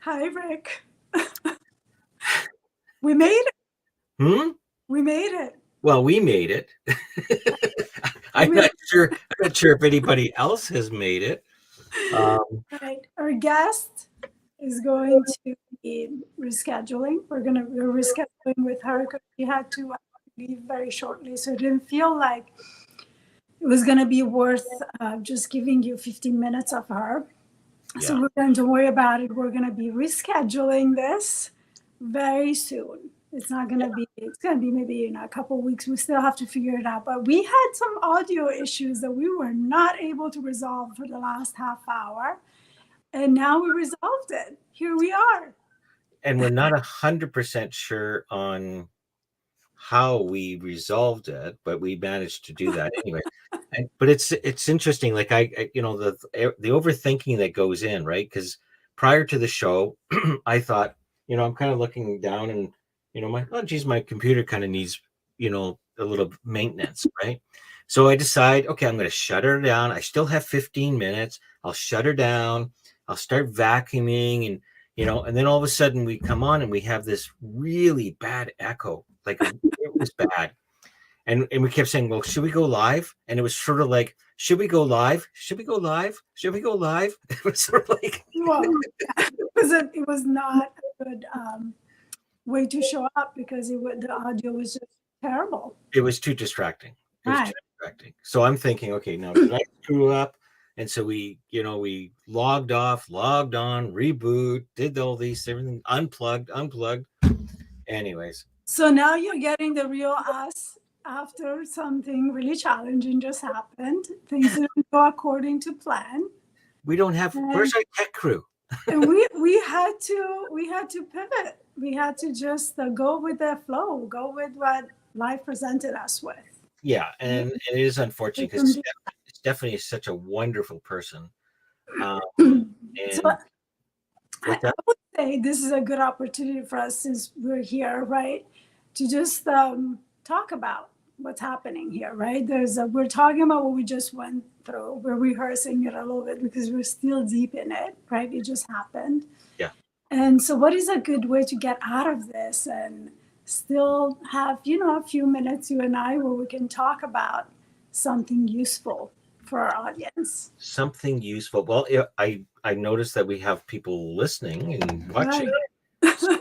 Hi, Rick. We made it. We made it. Well, we made it. I'm not sure if anybody else has made it. Right. Our guest is going to be rescheduling. We're rescheduling with her because she had to leave very shortly. So it didn't feel like it was going to be worth just giving you 15 minutes of her. Yeah. So we're going to worry about it. We're going to be rescheduling this very soon. It's going to be maybe in a couple of weeks. We still have to figure it out. But we had some audio issues that we were not able to resolve for the last half hour. And now we resolved it. Here we are. And we're not 100% sure on how we resolved it, but we managed to do that anyway. But it's interesting. Like the overthinking that goes in, right? Because prior to the show, I thought, I'm kind of looking down and, my computer kind of needs, a little maintenance, right? So I decide, okay, I'm going to shut her down. I still have 15 minutes. I'll shut her down. I'll start vacuuming and, and then all of a sudden we come on and we have this really bad echo. Like it was bad. And we kept saying, well, should we go live? And it was sort of like, should we go live? Should we go live? Should we go live? It was sort of like... Well, it was not a good way to show up because the audio was just terrible. It was too distracting. So I'm thinking, okay, now did I screw up? And so we logged off, logged on, reboot, did all these, everything, unplugged. Anyways. So now you're getting the real us after something really challenging just happened. Things didn't go according to plan. We don't have, where's our tech crew? And we had to pivot. We had to just go with the flow, go with what life presented us with. Yeah, and it is unfortunate because it's definitely such a wonderful person. So I would say this is a good opportunity for us, since we're here, right, to just talk about what's happening here, right? We're talking about what we just went through. We're rehearsing it a little bit because we're still deep in it, right? It just happened. Yeah. And so what is a good way to get out of this and still have, a few minutes, you and I, where we can talk about something useful for our audience? Something useful. Well, I noticed that we have people listening and watching. Right. So,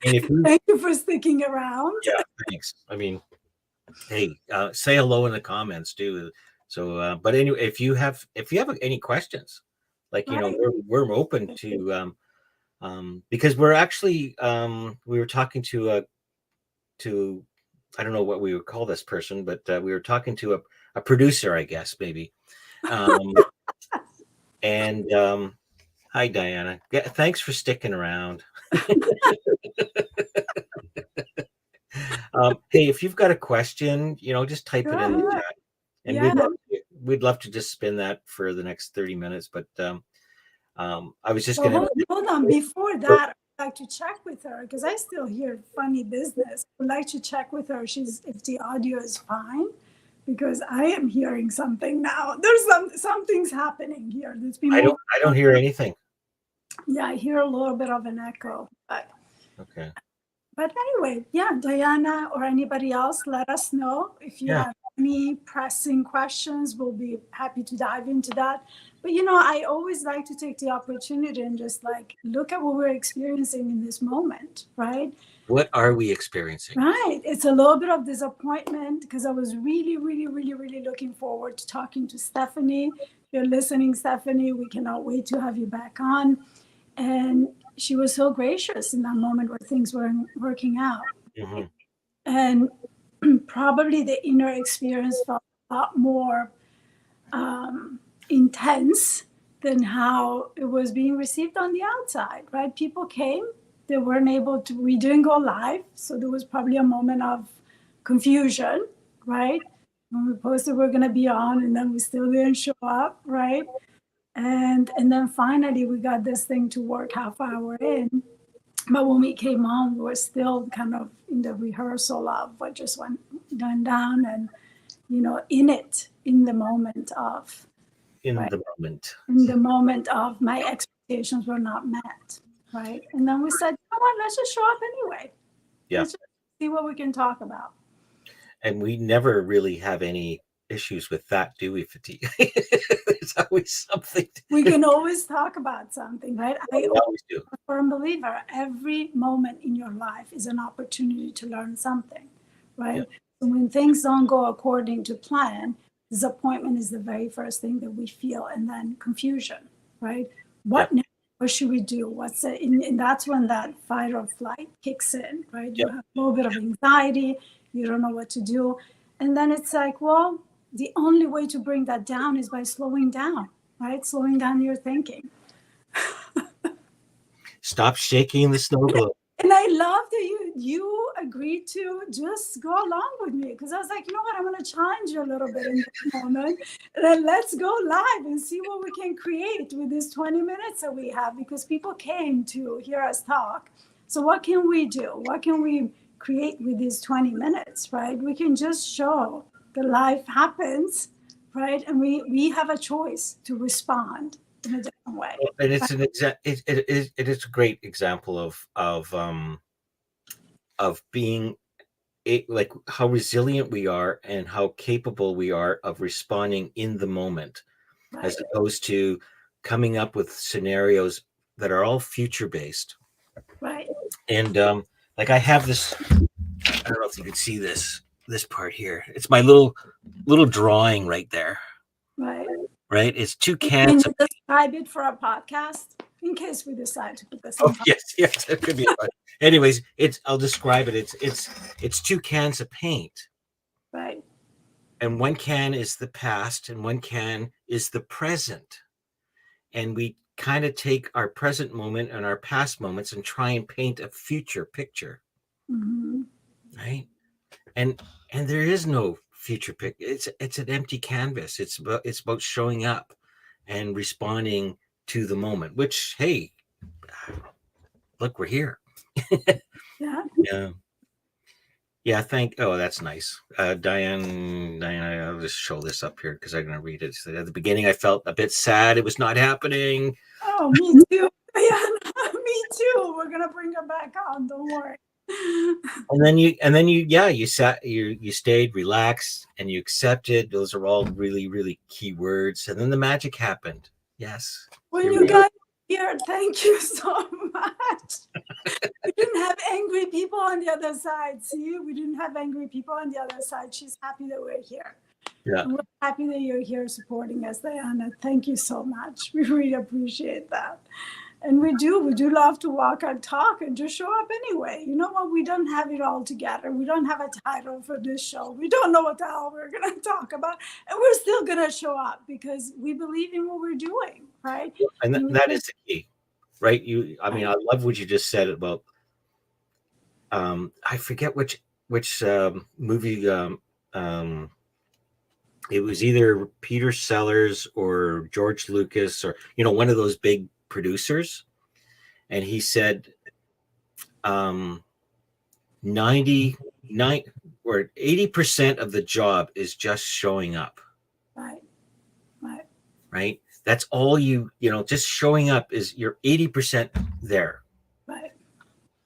thank you for sticking around. Yeah, thanks. I mean, hey, say hello in the comments too. So, but anyway, if you have any questions, like, we're open to, because we're actually, we were talking to I don't know what we would call this person, but we were talking to a producer, I guess, maybe. And hi, Diana. Thanks for sticking around. Hey, if you've got a question, just type it in the chat, and we'd love to just spin that for the next 30 minutes. But I was just going to hold on. Before that, I'd like to check with her because I still hear funny business. I'd like to check with her if the audio is fine, because I am hearing something now. There's something's happening here. I don't hear anything. Yeah, I hear a little bit of an echo. But okay. But anyway, yeah, Diana or anybody else, let us know if you have any pressing questions. We'll be happy to dive into that. But, I always like to take the opportunity and just look at what we're experiencing in this moment, right? What are we experiencing? Right. It's a little bit of disappointment because I was really, really, really, really looking forward to talking to Stephanie. If you're listening, Stephanie, we cannot wait to have you back on. And she was so gracious in that moment where things weren't working out. Mm-hmm. And probably the inner experience felt a lot more intense than how it was being received on the outside, right? People came, they weren't able to, we didn't go live. So there was probably a moment of confusion, right? When we posted we're going to be on and then we still didn't show up, right? And then finally we got this thing to work half hour in. But when we came on, we were still kind of in the rehearsal of what just went down and, in the moment of. In the moment. In the moment of my expectations were not met. right? And then we said, you know what, let's just show up anyway. Yeah. Let's just see what we can talk about. And we never really have any issues with that, do we, Fatí? There's always something. We can always talk about something, right? We always do. I'm a firm believer, every moment in your life is an opportunity to learn something, right? Yeah. So when things don't go according to plan, disappointment is the very first thing that we feel, and then confusion, right? What now? What should we do? What's it? And that's when that fight or flight kicks in, right? You have a little bit of anxiety, you don't know what to do. And then it's like, well, the only way to bring that down is by slowing down, right? Slowing down your thinking. Stop shaking the snow globe. And I love that you agreed to just go along with me, because I was like, you know what, I'm going to challenge you a little bit in this moment. And then let's go live and see what we can create with these 20 minutes that we have, because people came to hear us talk. So what can we do? What can we create with these 20 minutes, right? We can just show that life happens, right? And we have a choice to respond in a different way. And it's it is a great example of being like how resilient we are and how capable we are of responding in the moment, right, as opposed to coming up with scenarios that are all future based. Right. And like I have this, I don't know if you can see this part here. It's my little drawing right there. Right. Right. It's two cans. Can you describe it for a podcast in case we decide to put this on? Oh, yes, that could be. Anyways, I'll describe it. It's two cans of paint. Right. And one can is the past and one can is the present. And we kind of take our present moment and our past moments and try and paint a future picture. Mm-hmm. Right. And there is no future picture. It's an empty canvas. It's about showing up and responding to the moment, which, hey, look, we're here. Yeah. Yeah. Oh, that's nice. Diane, I'll just show this up here because I'm going to read it. So at the beginning, I felt a bit sad. It was not happening. Oh, me too. Yeah, me too. We're going to bring her back on. Don't worry. And then you sat, you stayed, relaxed, and you accepted. Those are all really, really key words. And then the magic happened. Yes. When you got here, thank you so much. We didn't have angry people on the other side. See, we didn't have angry people on the other side. She's happy that we're here. Yeah. And we're happy that you're here supporting us, Diana. Thank you so much. We really appreciate that. And we do love to walk and talk and just show up anyway. You know what? We don't have it all together. We don't have a title for this show. We don't know what the hell we're going to talk about. And we're still going to show up because we believe in what we're doing, right? And that is the key, right? I love what you just said about, I forget which movie, it was either Peter Sellers or George Lucas or, one of those big producers, and he said 99 or 80% of the job is just showing up. Right. That's all just showing up is you're 80% there. Right.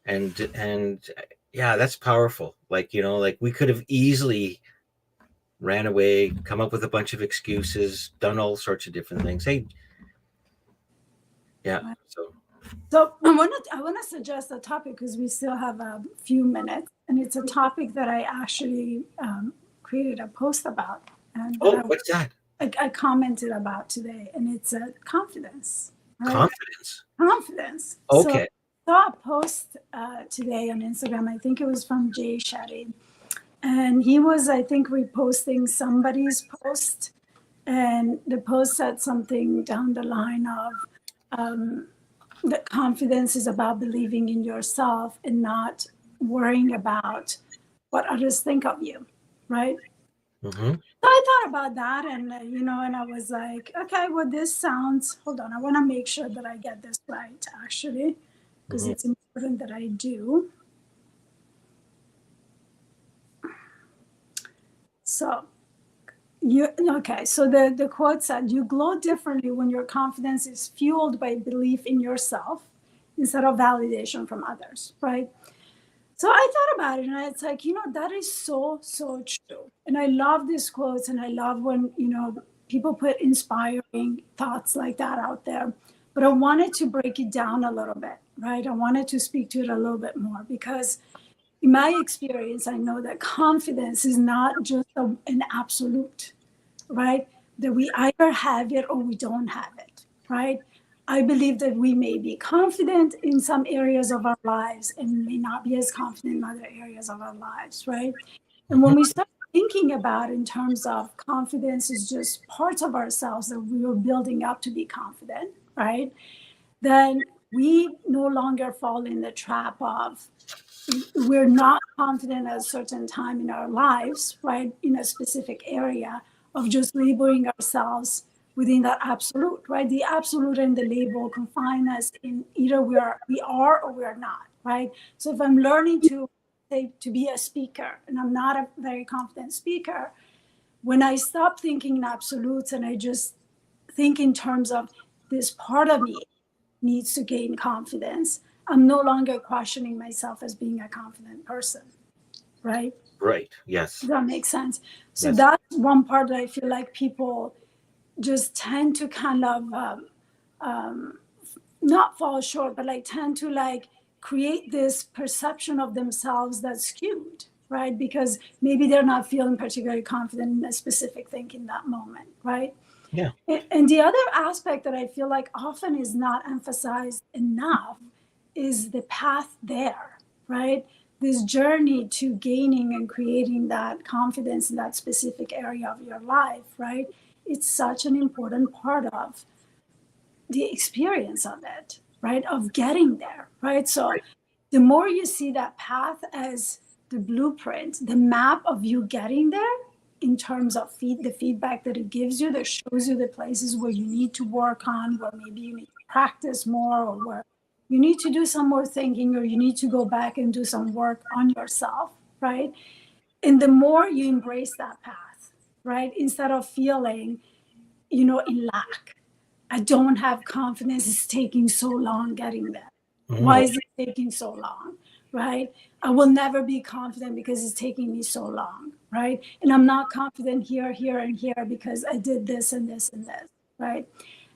And yeah, that's powerful. Like we could have easily ran away, come up with a bunch of excuses, done all sorts of different things. Hey, yeah. So I want to suggest a topic because we still have a few minutes, and it's a topic that I actually created a post about. And what's that? I commented about today, and it's confidence. Right? Confidence. Okay. So I saw a post today on Instagram. I think it was from Jay Shetty, and he was, I think, reposting somebody's post, and the post said something down the line of that confidence is about believing in yourself and not worrying about what others think of you, right? Mm-hmm. So I thought about that, and and I was like, okay, well, this sounds. Hold on, I want to make sure that I get this right, actually, because it's important that I do. So. So the quote said, you glow differently when your confidence is fueled by belief in yourself instead of validation from others, right? So I thought about it and it's like, that is so, so true. And I love these quotes and I love when, people put inspiring thoughts like that out there. But I wanted to break it down a little bit, right? I wanted to speak to it a little bit more because in my experience, I know that confidence is not just an absolute, right? That we either have it or we don't have it, right? I believe that we may be confident in some areas of our lives and may not be as confident in other areas of our lives, right? And when we start thinking about in terms of confidence is just parts of ourselves that we were building up to be confident, right? Then we no longer fall in the trap of we're not confident at a certain time in our lives, right, in a specific area of just labeling ourselves within that absolute, right? The absolute and the label confine us in either we are or we are not, right? So if I'm learning to say to be a speaker and I'm not a very confident speaker, when I stop thinking in absolutes and I just think in terms of this part of me needs to gain confidence, I'm no longer questioning myself as being a confident person, right? Right. Yes. Does that make sense? So Yes. that's one part that I feel like people just tend to kind of not fall short, but like tend to like create this perception of themselves that's skewed, right? Because maybe they're not feeling particularly confident in a specific thing in that moment, right? Yeah. And the other aspect that I feel like often is not emphasized enough is the path there, right? This journey to gaining and creating that confidence in that specific area of your life, right? It's such an important part of the experience of it, right? Of getting there, right? So the more you see that path as the blueprint, the map of you getting there in terms of the feedback that it gives you, that shows you the places where you need to work on, where maybe you need to practice more, or where you need to do some more thinking, or you need to go back and do some work on yourself, right? And the more you embrace that path, right? Instead of feeling, in lack. I don't have confidence. It's taking so long getting there. Why Mhm. is it taking so long? Right? I will never be confident because it's taking me so long. Right? And I'm not confident here, here, and here because I did this and this and this. Right?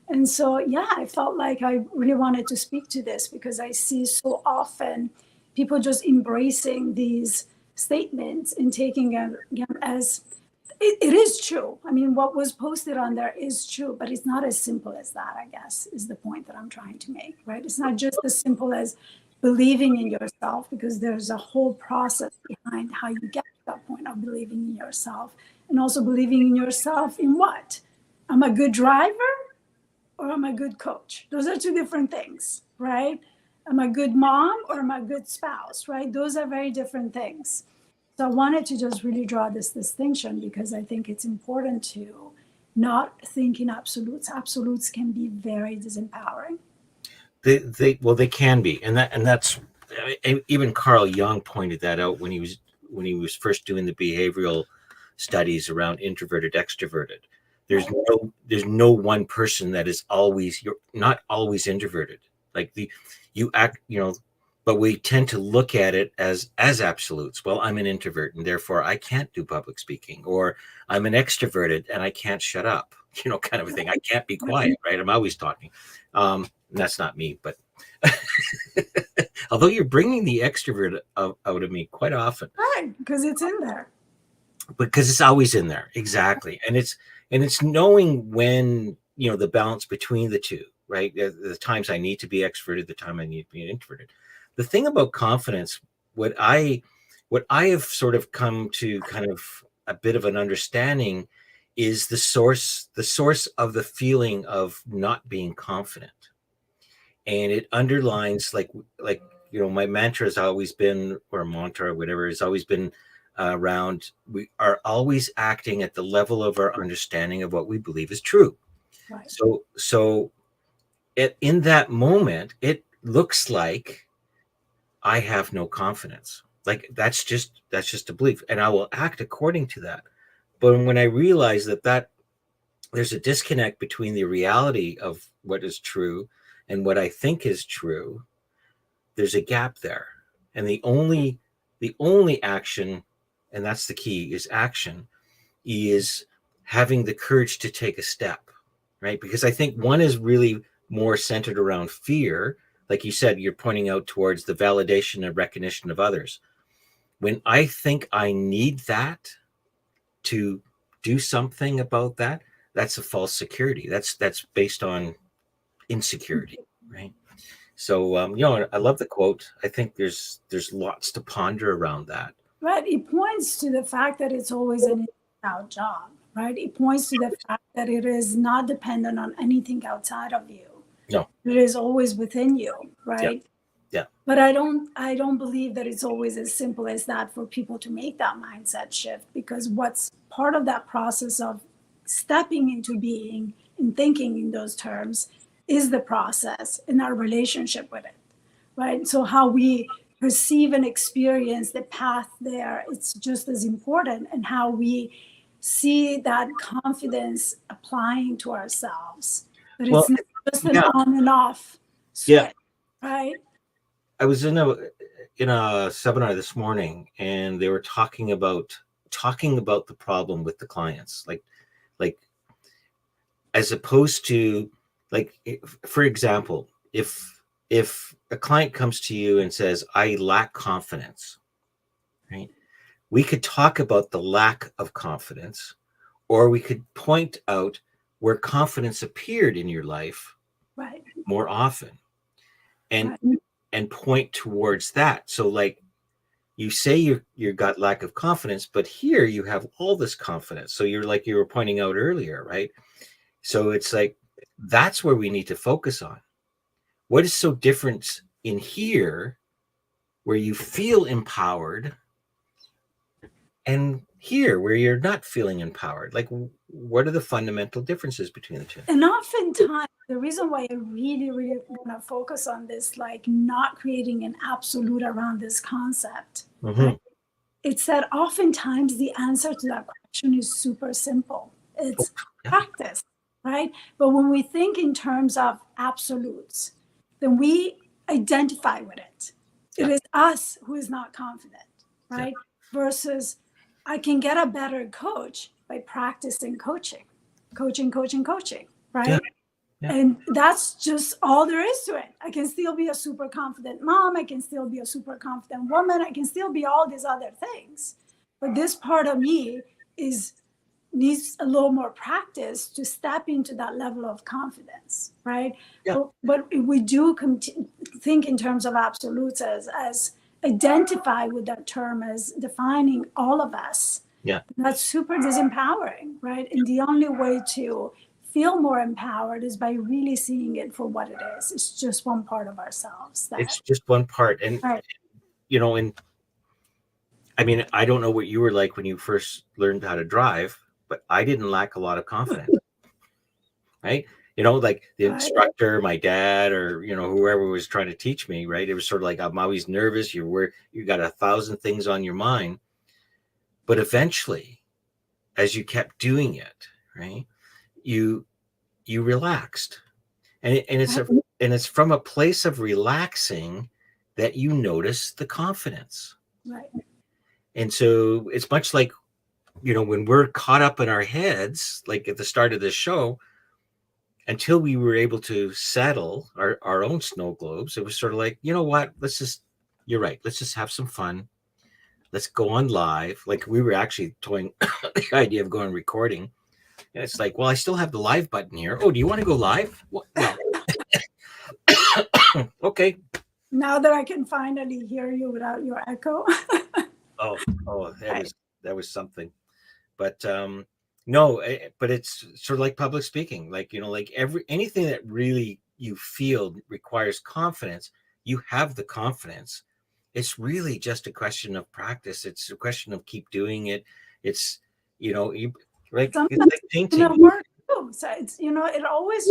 And so, yeah, I felt like I really wanted to speak to this because I see so often people just embracing these statements and taking them as it is true. I mean, what was posted on there is true, but it's not as simple as that, I guess, is the point that I'm trying to make, right? It's not just as simple as believing in yourself, because there's a whole process behind how you get to that point of believing in yourself. And also believing in yourself in what? I'm a good driver or I'm a good coach. Those are two different things, right? Am I a good mom or am I a good spouse, right? Those are very different things. So I wanted to just really draw this distinction because I think it's important to not think in absolutes. Absolutes can be very disempowering. They can be, and that's even Carl Jung pointed that out when he was first doing the behavioral studies around introverted extroverted. Right. There's no one person that is always, you're not always introverted. Like you act, but we tend to look at it as absolutes. Well, I'm an introvert and therefore I can't do public speaking, or I'm an extroverted and I can't shut up, kind of a thing. I can't be quiet, right? I'm always talking. That's not me, but although you're bringing the extrovert out of me quite often, Right, because it's in there. because it's always in there, exactly. And it's knowing when, the balance between the two, right? The times I need to be extroverted, the time I need to be introverted. The thing about confidence, what I what I have sort of come to kind of a bit of an understanding, is the source of the feeling of not being confident. And it underlines, like my mantra has always been, or mantra or whatever, has always been around, we are always acting at the level of our understanding of what we believe is true. Right. So in that moment it looks like I have no confidence. Like that's just a belief, and I will act according to that. But when I realize that there's a disconnect between the reality of what is true and what I think is true, there's a gap there. And the only action, and that's the key, is action, is having the courage to take a step, right? Because I think one is really more centered around fear. Like you said, you're pointing out towards the validation and recognition of others. When I think I need that to do something about that, that's a false security. That's based on insecurity, right? So I love the quote. I think there's lots to ponder around that. Right. It points to the fact that it's always an out job, right? It points to the fact that it is not dependent on anything outside of you. No. It is always within you, right? Yeah. But I don't believe that it's always as simple as that for people to make that mindset shift, because what's part of that process of stepping into being and thinking in those terms is the process in our relationship with it, right? So how we perceive and experience the path there, it's just as important, and how we see that confidence applying to ourselves. But it's not just an on and off switch, right? I was in a seminar this morning, and they were talking about the problem with the clients, like as opposed to, like, for example, if a client comes to you and says, I lack confidence, right? We could talk about the lack of confidence, or we could point out where confidence appeared in your life Right. more often, and Right. and point towards that. So, like, you say you got lack of confidence, but here you have all this confidence. So you're, like you were pointing out earlier, right? So it's like, that's where we need to focus on. What is so different in here where you feel empowered, and here where you're not feeling empowered? Like, what are the fundamental differences between the two? And oftentimes, the reason why I really, really want to focus on this, like not creating an absolute around this concept, right? It's that oftentimes the answer to that question is super simple. It's practice, right? But when we think in terms of absolutes, then we identify with it. It is us who is not confident, right? Versus I can get a better coach by practicing coaching, right? And that's just all there is to it. I can still be a super confident mom. I can still be a super confident woman. I can still be all these other things. But this part of me needs a little more practice to step into that level of confidence, right? But if we do think in terms of absolutes, as identify with that term as defining all of us, that's super disempowering, right? And the only way to feel more empowered is by really seeing it for what it is. It's just one part of ourselves. It's just one part. And, and I mean, I don't know what you were like when you first learned how to drive, but I didn't lack a lot of confidence, right? Like the instructor, my dad, or, whoever was trying to teach me, right? It was sort of like, I'm always nervous. You got 1,000 things on your mind. But eventually, as you kept doing it, right, you relaxed, and it's from a place of relaxing that you notice the confidence, right? And so it's much like, when we're caught up in our heads, like at the start of this show, until we were able to settle our own snow globes, it was sort of like, what, you're right, let's just have some fun. Let's go on live. Like, we were actually toying the idea of going recording. And it's like, well, I still have the live button here. Oh, do you want to go live? Well, okay. Now that I can finally hear you without your echo. oh, that was something. But no, but it's sort of like public speaking. Like, like anything that really you feel requires confidence, you have the confidence. It's really just a question of practice. It's a question of keep doing it. It's, it's like painting. Work too. So it's, it always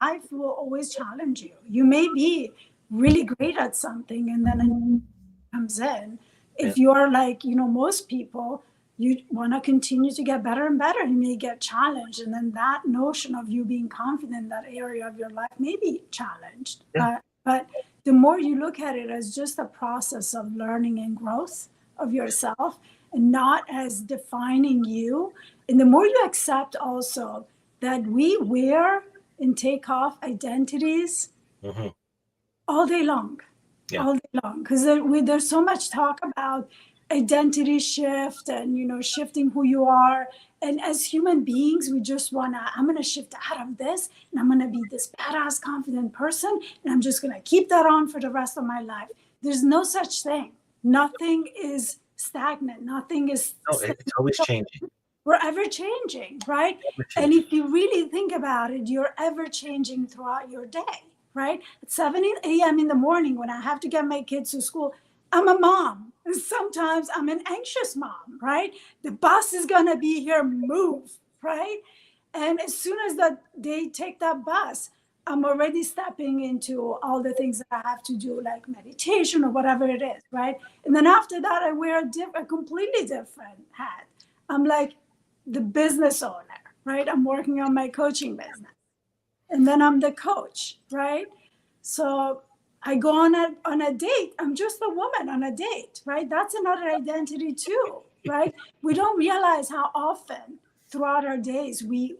life will always challenge you. You may be really great at something, and then it comes in. If you are like, most people, you want to continue to get better and better. You may get challenged, and then that notion of you being confident in that area of your life may be challenged. But the more you look at it as just a process of learning and growth of yourself and not as defining you, and the more you accept also that we wear and take off identities Mm-hmm. all day long, Yeah. all day long, because there's so much talk about identity shift and shifting who you are. And as human beings, we just I'm gonna shift out of this and I'm gonna be this badass confident person and I'm just gonna keep that on for the rest of my life. There's no such thing. Nothing is stagnant, nothing is No, it's always changing. we're ever changing, right? Ever And changing. if you really think about it, you're ever changing throughout your day, right? At 7 a.m. in the morning, when I have to get my kids to school, I'm a mom. And sometimes I'm an anxious mom, right? The bus is going to be here, move, right? And as soon as that they take that bus, I'm already stepping into all the things that I have to do, like meditation or whatever it is, right? And then after that, I wear a completely different hat. I'm like the business owner, right? I'm working on my coaching business. And then I'm the coach, right? So I go on a date. I'm just a woman on a date, right? That's another identity too, right? We don't realize how often throughout our days we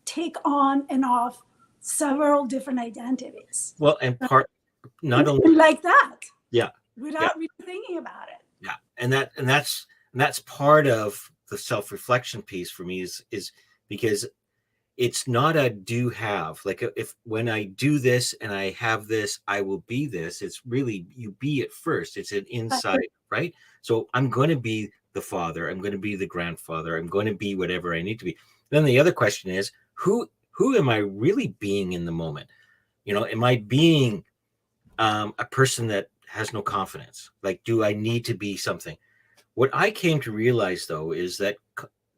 take on and off several different identities. Well, and not only Like that. yeah, Without really thinking about it. yeah, and that's part of the self-reflection piece for me is because it's not a do have, like if when I do this and I have this, I will be this. It's really you be it first. It's an inside, right? So I'm going to be the father, I'm going to be the grandfather, I'm going to be whatever I need to be. Then the other question is who am I really being in the moment? Am I being a person that has no confidence? Like, do I need to be something? What I came to realize, though, is that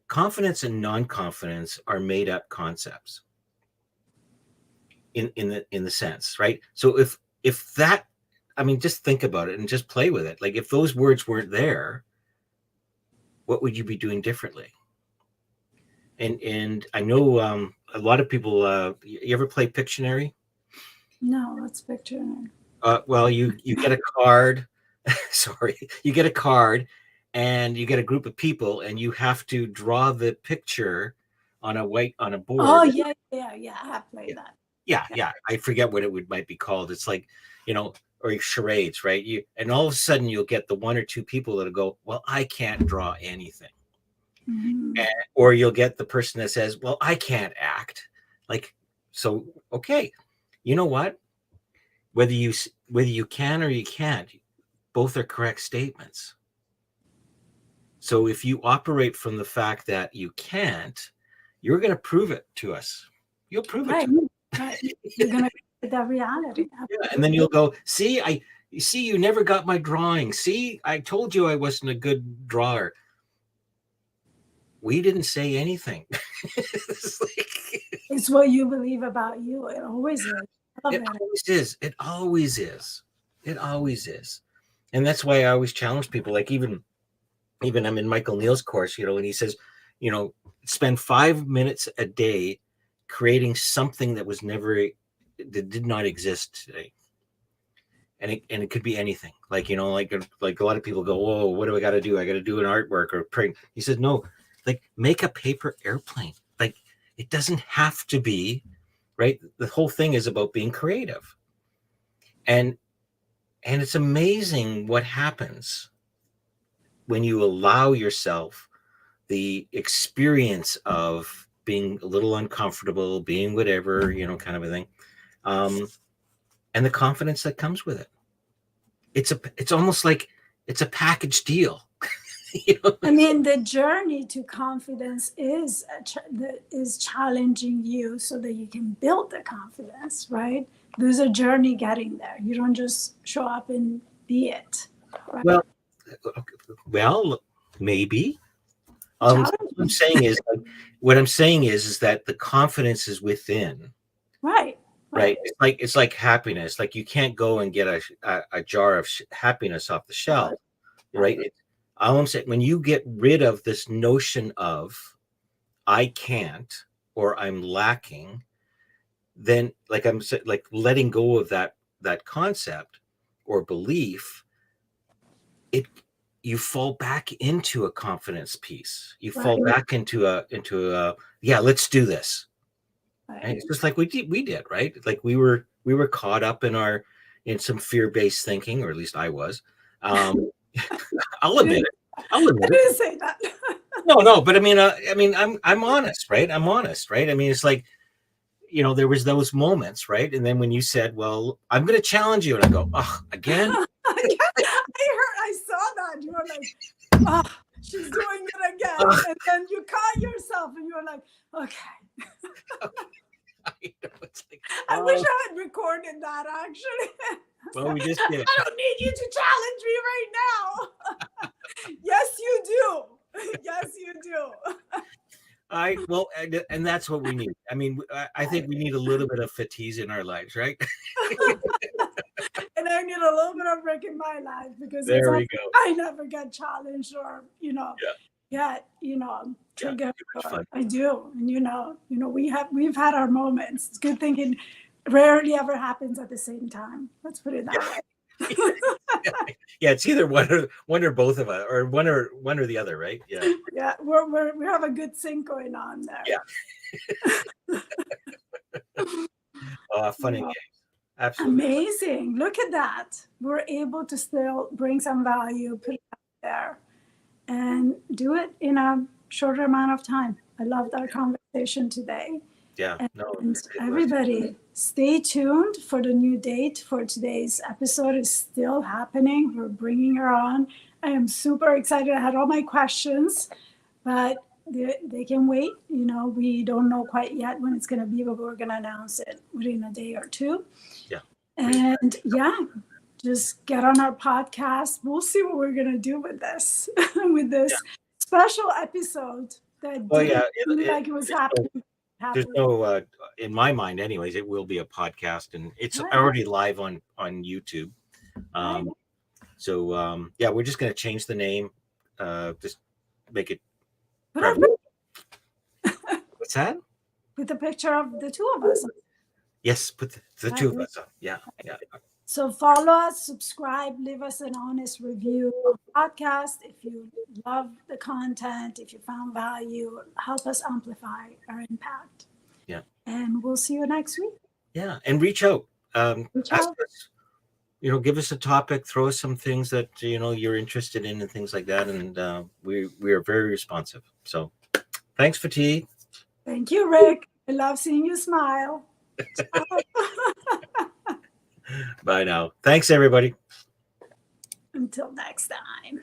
confidence and non-confidence are made-up concepts in the sense, right? So if that, I mean, just think about it and just play with it. Like, if those words weren't there, what would you be doing differently? And I know a lot of people. You ever play Pictionary? No, let's picture. Well, you get a card. Sorry, you get a card, and you get a group of people, and you have to draw the picture on a Oh, board. yeah. I have Yeah, played that. yeah. I forget what it might be called. It's like, or charades, right? And all of a sudden you'll get the one or two people that'll go, well, I can't draw anything. Mm-hmm. Or you'll get the person that says, well, I can't act. Like, so, okay, you know what? Whether you can or you can't, both are correct statements. So if you operate from the fact that you can't, you're going to prove it to us. You'll prove it Right. to us. Right. You're going to create that reality. Yeah, and then you'll go, see, you never got my drawing. See, I told you I wasn't a good drawer. We didn't say anything. It's like, It's what you believe about you. It always is. I love it that. always is. It always is. It always is. And that's why I always challenge people. Like even I'm in Michael Neal's course, and he says, spend 5 minutes a day creating something that that did not exist today. And it could be anything. Like a lot of people go, whoa, what do I got to do? I got to do an artwork or print. He said, no, like make a paper airplane. Like it doesn't have to be, right? The whole thing is about being creative. And it's amazing what happens when you allow yourself the experience of being a little uncomfortable, being whatever, kind of a thing. And the confidence that comes with it. It's almost like it's a package deal. I mean, the journey to confidence is challenging you so that you can build the confidence, right? There's a journey getting there. You don't just show up and be it. Right? Well, maybe. What I'm saying is that the confidence is within. Right. Right. It's like happiness. Like you can't go and get a jar of happiness off the shelf. Right. All I'm saying, when you get rid of this notion of I can't or I'm lacking, then like I'm saying, like letting go of that concept, or belief, you fall back into a confidence piece. You fall back into a yeah, let's do this. And it's just like we did, right? Like we were caught up in some fear-based thinking, or at least I was. I'll admit it. I didn't say that. No, but I mean, I'm honest, right? I'm honest, right? I mean, it's like, there was those moments, right? And then when you said, well, I'm going to challenge you, and I go, oh, again? I saw that. You were like, oh, she's doing it again. And then you caught yourself and you were like, okay. I wish I had recorded that, actually. Well, we just did. I don't need you to challenge me right now. Yes, you do. Yes, you do. Well, and that's what we need. I mean, I think we need a little bit of Fatís in our lives, right? And I need a little bit of Rick in my life, because there we go. I never get challenged or, triggered. I do. And we've had our moments. It's good thinking rarely ever happens at the same time. Let's put it that way. Yeah, it's either one or both of us, or one or the other, right? Yeah. Yeah, we have a good sync going on there. Yeah. Funny games. Absolutely. Amazing. Look at that. We're able to still bring some value, put it out there, and do it in a shorter amount of time. I loved our conversation today. Yeah. And everybody, stay tuned for the new date for today's episode. Is still happening. We're bringing her on. I am super excited. I had all my questions, but they can wait. We don't know quite yet when it's going to be, but we're going to announce it within a day or two. Yeah. And just get on our podcast. We'll see what we're going to do with this, special episode that it was happening. There's no, in my mind, anyways, it will be a podcast, and it's already live on YouTube. So we're just going to change the name, just make it. What's that? With a picture of the two of us. Yes, put the two of us on. Yeah. So follow us, subscribe, leave us an honest review on the podcast. If you love the content, if you found value, help us amplify our impact. Yeah. And we'll see you next week. Yeah. And reach out. Ask us, give us a topic, throw us some things that, you're interested in and things like that. And we are very responsive. So thanks, Fatí. Thank you, Rick. I love seeing you smile. Bye now. Thanks, everybody. Until next time.